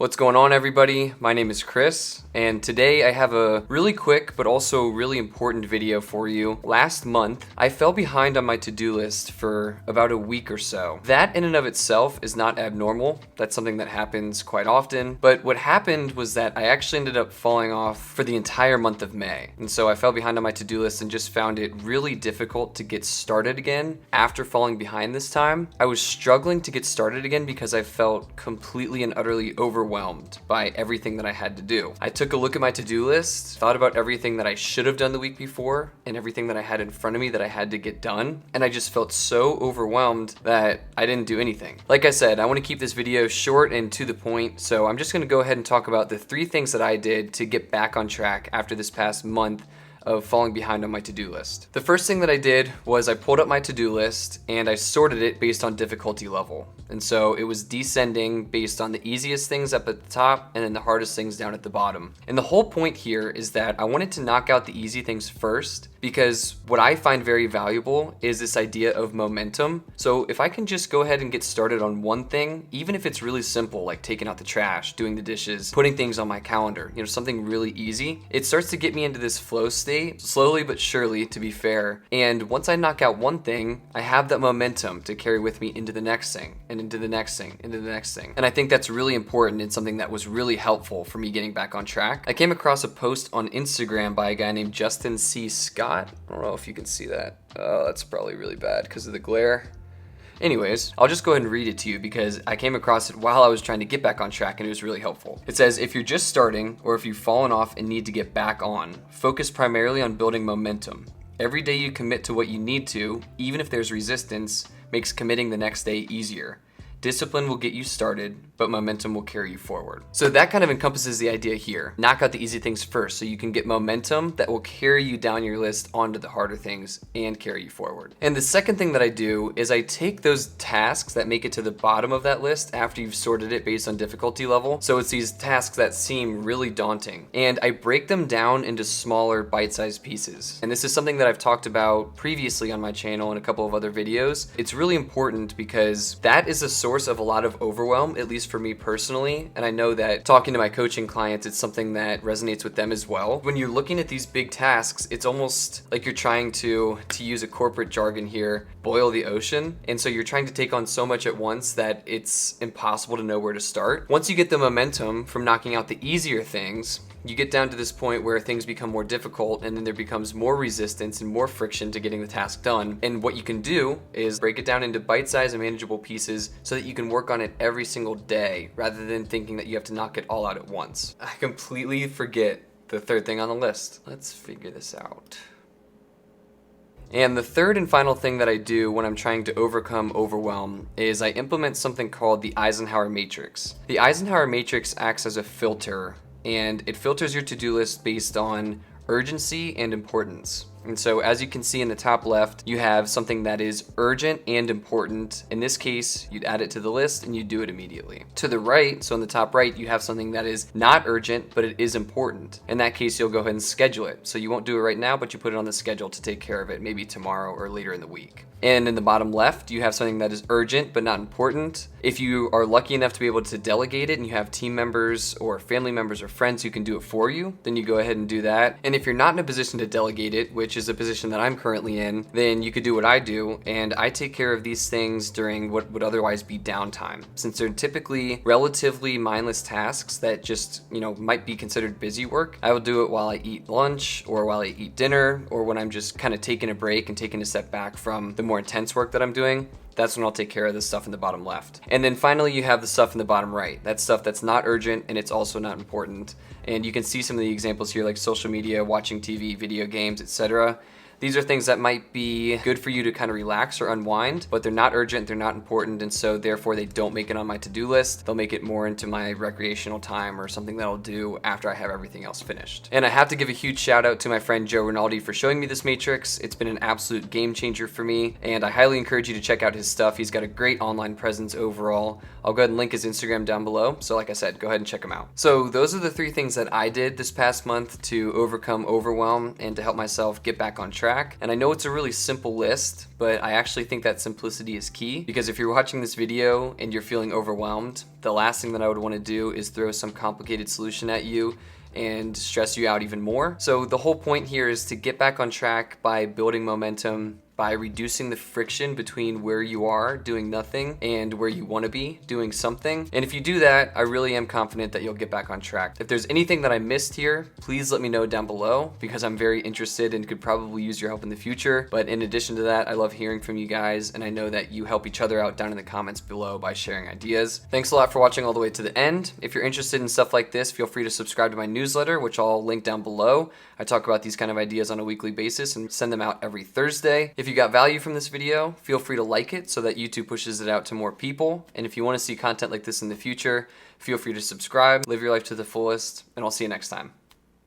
What's going on, everybody? My name is Chris, and today I have a really quick but also really important video for you. Last month, I fell behind on my to-do list for about a week or so. That in and of itself is not abnormal. That's something that happens quite often, but what happened was that I actually ended up falling off for the entire month of May. And so I fell behind on my to-do list and just found it really difficult to get started again after falling behind this time. I was struggling to get started again because I felt completely and utterly overwhelmed by everything that I had to do. I took a look at my to-do list, thought about everything that I should have done the week before and everything that I had in front of me that I had to get done, and I just felt so overwhelmed that I didn't do anything. Like I said, I want to keep this video short and to the point, so I'm just going to go ahead and talk about the 3 things that I did to get back on track after this past month of falling behind on my to-do list. The first thing that I did was I pulled up my to-do list and I sorted it based on difficulty level. And so it was descending based on the easiest things up at the top and then the hardest things down at the bottom. And the whole point here is that I wanted to knock out the easy things first, because what I find very valuable is this idea of momentum. So if I can just go ahead and get started on one thing, even if it's really simple, like taking out the trash, doing the dishes, putting things on my calendar, something really easy, it starts to get me into this flow state, slowly but surely, to be fair. And once I knock out one thing, I have that momentum to carry with me into the next thing, and into the next thing, into the next thing. And I think that's really important and something that was really helpful for me getting back on track. I came across a post on Instagram by a guy named Justin C. Scott. I don't know if you can see that. Oh, that's probably really bad because of the glare. Anyways, I'll just go ahead and read it to you because I came across it while I was trying to get back on track and it was really helpful. It says, if you're just starting or if you've fallen off and need to get back on, focus primarily on building momentum. Every day you commit to what you need to, even if there's resistance, makes committing the next day easier. Discipline will get you started, but momentum will carry you forward. So that kind of encompasses the idea here. Knock out the easy things first so you can get momentum that will carry you down your list onto the harder things and carry you forward. And the second thing that I do is I take those tasks that make it to the bottom of that list after you've sorted it based on difficulty level. So it's these tasks that seem really daunting, and I break them down into smaller bite-sized pieces. And this is something that I've talked about previously on my channel in a couple of other videos. It's really important because that is a source of a lot of overwhelm, at least for me personally, and I know that talking to my coaching clients, it's something that resonates with them as well. When you're looking at these big tasks, it's almost like you're trying to use a corporate jargon here, boil the ocean, and so you're trying to take on so much at once that it's impossible to know where to start. Once you get the momentum from knocking out the easier things, you get down to this point where things become more difficult, and then there becomes more resistance and more friction to getting the task done. And what you can do is break it down into bite-sized and manageable pieces so that you can work on it every single day rather than thinking that you have to knock it all out at once. I completely forget the third thing on the list. Let's figure this out. And the third and final thing that I do when I'm trying to overcome overwhelm is I implement something called the Eisenhower Matrix. The Eisenhower Matrix acts as a filter, and it filters your to-do list based on urgency and importance. And so as you can see in the top left, you have something that is urgent and important. In this case, you'd add it to the list and you do it immediately. To the right, so in the top right, you have something that is not urgent, but it is important. In that case, you'll go ahead and schedule it. So you won't do it right now, but you put it on the schedule to take care of it maybe tomorrow or later in the week. And in the bottom left, you have something that is urgent but not important. If you are lucky enough to be able to delegate it and you have team members or family members or friends who can do it for you, then you go ahead and do that. And if you're not in a position to delegate it, which is a position that I'm currently in, then you could do what I do, and I take care of these things during what would otherwise be downtime. Since they're typically relatively mindless tasks that just, might be considered busy work, I will do it while I eat lunch or while I eat dinner or when I'm just kind of taking a break and taking a step back from the more intense work that I'm doing. That's when I'll take care of the stuff in the bottom left. And then finally, you have the stuff in the bottom right. That's stuff that's not urgent and it's also not important. And you can see some of the examples here, like social media, watching TV, video games, etc. These are things that might be good for you to kind of relax or unwind, but they're not urgent, they're not important, and so therefore they don't make it on my to-do list. They'll make it more into my recreational time or something that I'll do after I have everything else finished. And I have to give a huge shout out to my friend Joe Rinaldi for showing me this matrix. It's been an absolute game changer for me, and I highly encourage you to check out his stuff. He's got a great online presence overall. I'll go ahead and link his Instagram down below, so like I said, go ahead and check him out. So those are the 3 things that I did this past month to overcome overwhelm and to help myself get back on track. track. And I know it's a really simple list, but I actually think that simplicity is key, because if you're watching this video and you're feeling overwhelmed, the last thing that I would want to do is throw some complicated solution at you and stress you out even more. So the whole point here is to get back on track by building momentum, by reducing the friction between where you are doing nothing and where you want to be doing something. And if you do that, I really am confident that you'll get back on track. If there's anything that I missed here, please let me know down below, because I'm very interested and could probably use your help in the future. But in addition to that, I love hearing from you guys, and I know that you help each other out down in the comments below by sharing ideas. Thanks a lot for watching all the way to the end. If you're interested in stuff like this, feel free to subscribe to my newsletter, which I'll link down below. I talk about these kind of ideas on a weekly basis and send them out every Thursday. If you got value from this video, feel free to like it so that YouTube pushes it out to more people. And if you want to see content like this in the future, feel free to subscribe. Live your life to the fullest, and I'll see you next time.